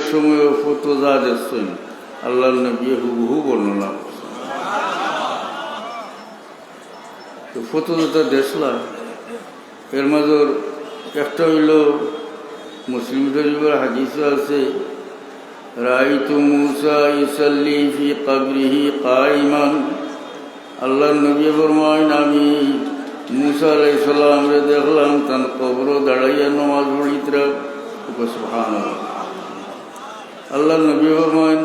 সময় ফটো যা দেখছেন আল্লাহ নবী হুবহু বর্ণনা করছেন। তো ফটো যেটা দেখলাম এর মাঝর একটা হইল মুসলিম শরীফের হাদিসে আছে, রাআইতু মূসা ইউসাল্লি ফি কবরিহি কাইমান। আল্লাহ নবী ফরমায়েন, আমি মূসা আলাইহিস সালামকে দেখলাম তার কবর দাঁড়াইয়া নামাজ পড়িতরা। সুবহানাল্লাহ। আল্লাহ নবী ফরমায়েন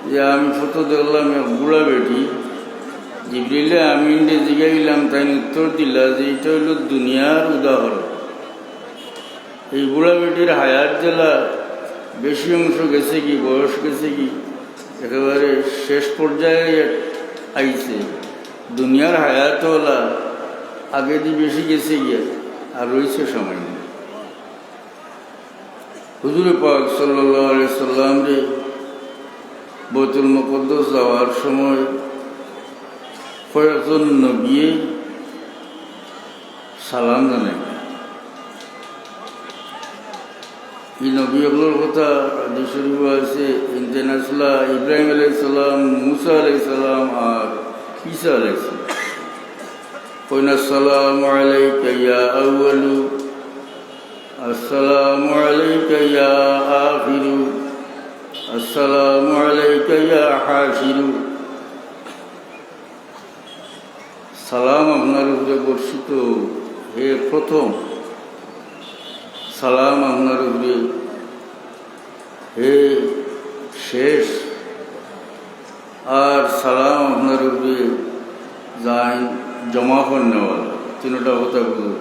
যে আমি ফটো দেখলাম এক বুড়া বেটি, জিবরিলে আমিন জিগাইলাম, তাই উত্তর দিলা যে এটা হইল দুনিয়ার উদাহরণ। এই বুড়া বেটির হায়াত জেলা বেশি অংশ গেছে কি, বয়স গেছে কি, একেবারে শেষ পর্যায়ে আইছে। দুনিয়ার হায়াতওয়ালা আগে দিয়ে বেশি গেছে গিয়ে আর রয়েছে সময়। হুজুরে পাক সাল্লাল্লাহু আলাইহি সাল্লাম রে বাইতুল মুকদ্দাস যাওয়ার সময় কয়েকজন নবী সালাম জানাই। এই নবীগুলোর কথা হাদিস শরীফে আছে, ইন্টারন্যাশনাল ইব্রাহিম আলাইহিস সালাম, মুসা আলাইহিস সালাম আর ঈসা আলাইহিস সালাম। কইনা আসসালামু আলাইকা ইয়া আউয়ালু, আসসালামু আলাইকা ইয়া আখিরু, আসসালামু আলাইকা ইয়া হাশিরু। সালাম আপনার উপরে বর্ষিত হে প্রথম, সালাম আপনার উপরে হে শেষ, আর সালাম আপনার উপরে যাই জমা নেওয়ালা। তিনটা কথা বুঝল।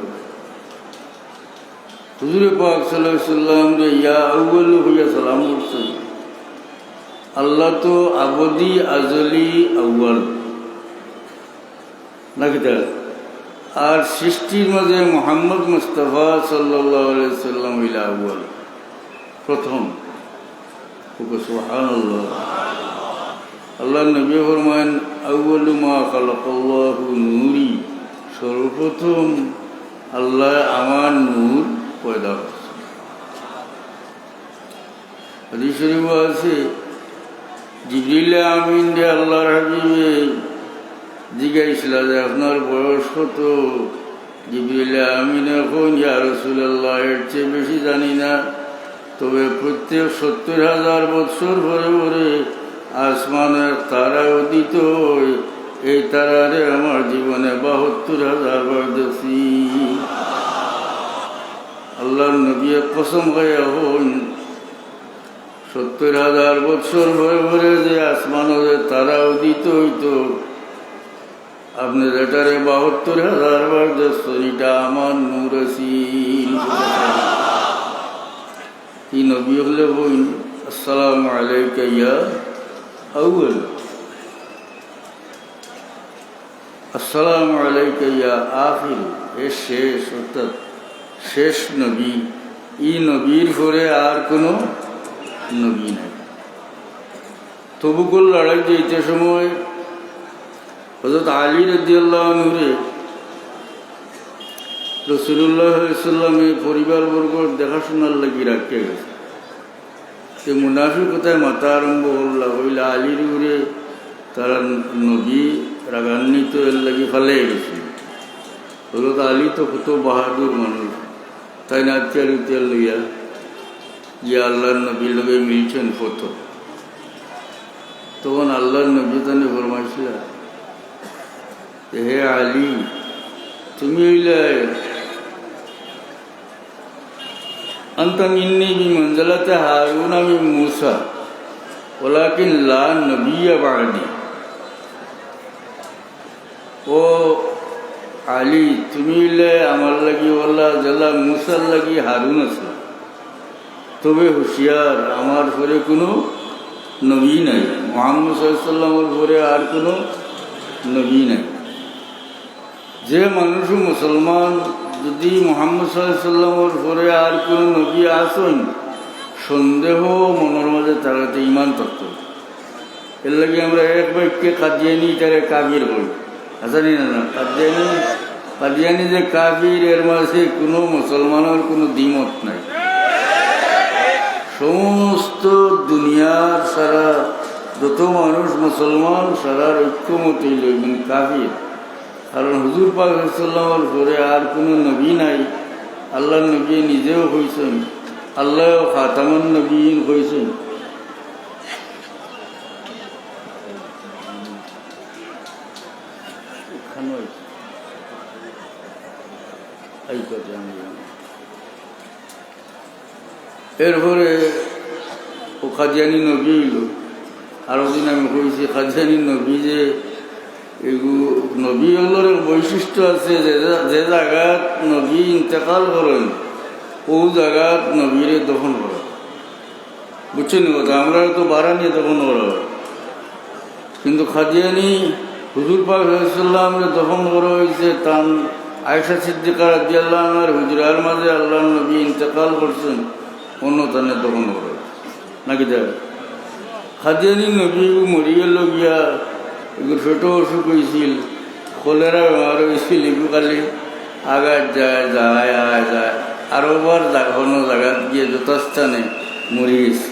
হুজুরে পাক সাল্লাল্লাহু আলাইহি সাল্লাম রে ইয়া আউয়ালু হইয়া সালাম করছে। আল্লাহ তো আবদি, আজলি, আউয়াল নাকি তার, আর সৃষ্টির মাঝে মুহাম্মদ মুস্তাফা সাল্লাল্লাহু আলাইহি সাল্লাম হইলা আউয়াল, প্রথম। সুবহানাল্লাহ। আল্লাহ নবী ফরমায়েন, আউয়ালু মা খালাকাল্লাহু নূরি, সর্বপ্রথম আল্লাহ আমার নূর পয়দা করছে। হাদিস শরীফে আছে, জিবরিল আমিন রে আল্লাহর হাবিবে জিজ্ঞাসা যে আপনার বয়স কত? জিবরিল আমিন এখন, ইয়া রাসূলুল্লাহ, এর চেয়ে বেশি জানি না, তবে প্রত্যেক ৭০,০০০ বৎসর পরে পরে আসমানের তারা উদিত, এই তারারে আমার জীবনে ৭২,০০০ বার দেখছি। আল্লাহর নবী কসম খাইয়া হন, ৭০,০০০ বৎসর পরে পরে যে আসমানের তারা উদিত হইত, আপনি যেটারে ৭২,০০০ বার দেখছেন, এটা আমার নূর আসিল। এই নবী হলে বইন, আসসালামু আলাইকা ইয়া আউয়াল, আসসালামু আলাইকা ইয়া আখির, এ শেষ, অর্থাৎ শেষ নবী। এই নবীর পরে আর কোনো নবী নাই। তবুকুল লড়াই যেতে সময় হযরত আলী রাদিয়াল্লাহু আনহু রে রাসূলুল্লাহ সাল্লাল্লাহু আলাইহি ওয়াসাল্লামের পরিবারবর্গ দেখাশোনার লাগি রাখতে গেছে। সে মুনাফিকতায় মাথা আরম্ভ হইলা আলীর উপরে, তারা নবী রাগান্বিত এর লাগি ফালে গেছে। হযরত আলী তো কত বাহাদুর মানুষ, তাই না তেল তেল লইয়া গিয়া আল্লাহর নবীর লগে মিলছেন ফটো। তখন আল্লাহর নবী তানে ফরমাইছিল, হে আলী, তুমি হইলে আনতা মিন্নি বিমানজিলাতি হারুন মিন মূসা ওয়ালাকিন লা নবিয়্যা বা'দি। ও আলী, তুমি হইলে আমার লাগি ওলা জেলা মূসার লাগি হারুন আছে, তবে হুঁশিয়ার, আমার পরে কোনো নবী নাই, মুহাম্মদ সাল্লাল্লাহু আলাইহি ওয়াসাল্লামের পরে আর কোনো নবী নাই। যে মানুষ মুসলমান যদি মুহাম্মদ সাল্লাল্লাহু আলাইহি ওয়াসাল্লামের পরে আর কোনো নবী আসেন, সন্দেহ মনের মাঝে তারাতে ইমান তত্ত্ব। এর লাগে আমরা এক বাক্যে কাদিয়ানি তারে কাফির বলি, আসেনি না? কাদিয়ানি যে কাফির, এর মাঝে কোনো মুসলমানের কোনো দ্বিমত নাই। সমস্ত সমস্ত দুনিয়ার সারা যত মানুষ মুসলমান সারার ঐক্যমত হইল এবং কাফির। কারণ হুজুর পাক সাল্লাল্লাহু পরে আর কোনো নবী নাই। আল্লাহ নবী নিজেও হয়েছেন, আল্লাহ খাতামুন নবীন হয়েছেন। এরপরে ও কাদিয়ানি নবী হইল। আরো দিন আমি কইছি কাদিয়ানি নবী যে এগুলো নবী হলের বৈশিষ্ট্য আছে, যে জায়গাত নবী ইন্তেকাল করেন ও জায়গাত নবীরে দফন করা। বুঝছেন কথা? আমরা তো বাড়া নিয়ে দফন করা হয়, কিন্তু কাদিয়ানি হুজুর পাক সাল্লাল্লাহু দফন করা হয়েছে তান আয়েশা সিদ্দিকা রাদিয়াল্লাহু আনহার হুজরার মাঝে আল্লাহ নবী ইন্তেকাল করছেন, অন্য তানে দফন করা নাকি দেয়। কাদিয়ানি নবী মরি গেল গিয়া এগুলো ছোট অসুখ হয়েছিল, কলেরা বেমার হয়েছিল, এগুলো খালি আগায় যায় যায় আয় যায় আরোবার অন্য জায়গায় গিয়ে যথাস্থানে মরি গেছে।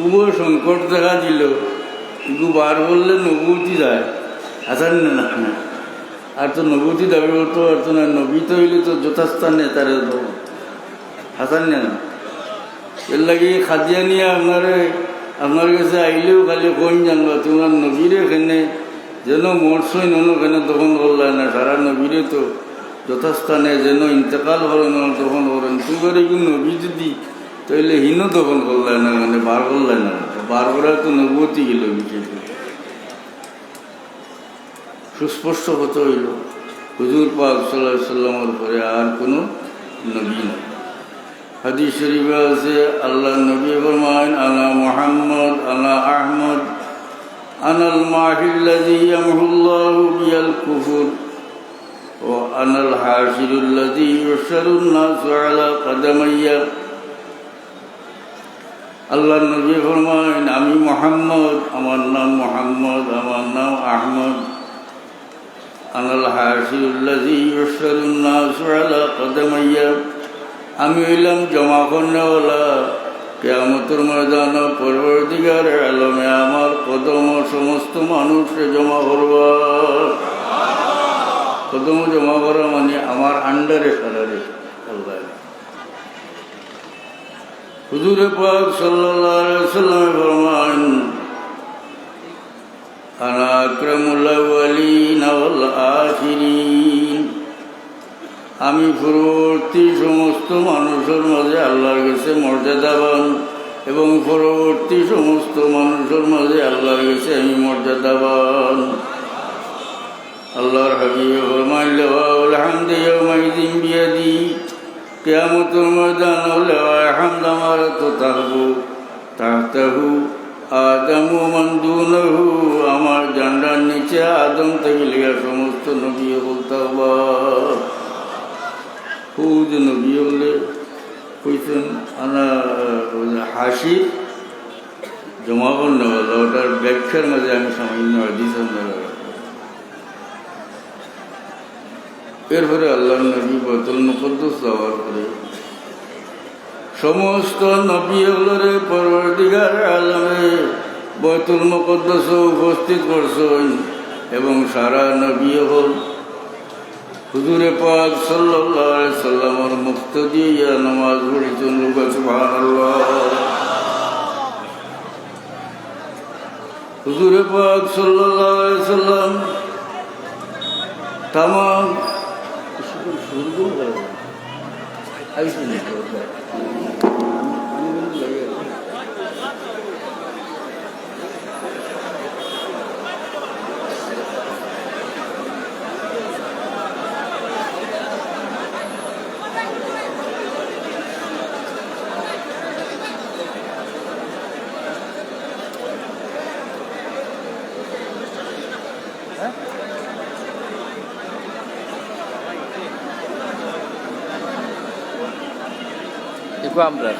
উভয় সংকট দেখা দিল, এগুলো বার বললে নবুতি যায় আসান না, আর তো নবুতি দাবি করতো আর তো না, নবী তো হইলে তো যথাস্থানে তার হাসান না। এর লাগে কাদিয়ানি আপনার কাছে আইলেও খালি কোন জানবা তোমার নবীরে এখানে যেন মরছই ওখানে দখল করলেন না, সারা নবীরে তো যথাস্থানে যেন ইন্তেকাল করেন দখল করেন। তোমার এগুলো নবী যদি তাইলে হীন দখল করলেন না, মানে বার করলেন না, বার করা তো নবতী গেল বিষয়। সুস্পষ্ট হতে হইল হুজুর পাক সাল্লাল্লাহু আলাইহি সাল্লামের পরে আর কোনো নবী নাই। হাদিস শরীফে আছে আল্লাহ নবী ফরমান আনা মুহাম্মদ আনা আহমদ আনাল মাহিল্লাযী ইয়ামহুল্লাহু বিল কুফর ওয়া আনাল হাশিরুল্লাযী ইউশারুন নাসু আলা কদামাইয়া। আল্লাহ নবী ফরমান আমি মুহাম্মদ, আমার নাম মুহাম্মদ, আমার নাম আহমদ। আনাল হাশিরুল্লাযী ইউশারুন নাসু আলা কদামাইয়া, আমি হইলাম জমা করনেওয়ালা, কিয়ামতের ময়দানে পরবর্তীকার আলমে আমার কদম সমস্ত মানুষকে জমা করবা। কদম জমা করা মানে আমার আন্ডারে সারারে আল্লাহ। হুজুরে পাক সাল্লাল্লাহু আলাইহি ওয়াসাল্লাম ফরমান আনা আকরামুল আউয়ালিন ওয়াল আখিরিন, আমি পূর্ববর্তী সমস্ত মানুষের মাঝে আল্লাহর কাছে মর্যাদাবান এবং পরবর্তী সমস্ত মানুষের মাঝে আল্লাহর কাছে আমি মর্যাদাবান। আল্লাহর হাবিব ফরমান লাওয়াল হামদু ইয়াউমাইযিন বিয়াদি, কিয়ামতের ময়দানে লাওয়াল হামদ আমার তো থাকবো, তাহতাহু আদম মান দুনহু, আমার জান্ডার নিচে আদম থেকে লেগে সমস্ত নবী বলতে হবে। খুব নবী বললে কইছেন আনা হাসি জমা করলে বলো, ওটার ব্যাখ্যার মাঝে আমি সামান্য হাদিস। এরপরে আল্লাহ নবী বাইতুল মুকদ্দাস যাওয়ার পরে সমস্ত নবী হলরে পরবর্তীকার আলমে বাইতুল মুকদ্দাস উপস্থিত করছেন এবং সারা নবী হল হুজুরে পাক সাল্লাল্লাহু আলাইহি সাল্লামের মুক্তদি ইয়া নামাজ পড়েছেন। লোক সুবহানাল্লাহ। হুজুরে পাক সাল্লাল্লাহু আলাইহি সাল্লাম তামাম আমরা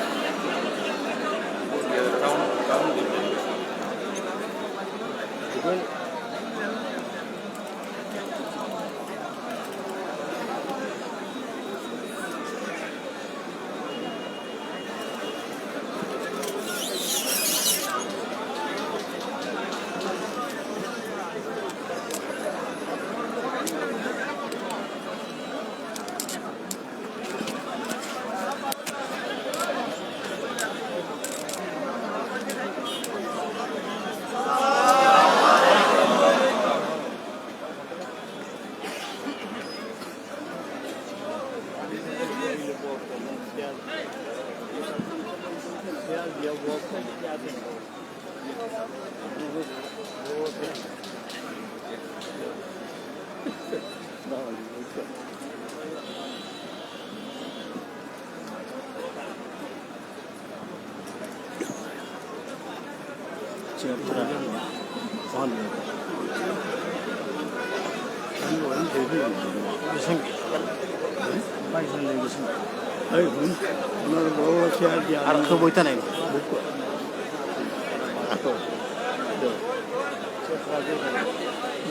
আর তো বইতে নাই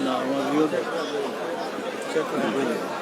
না আমার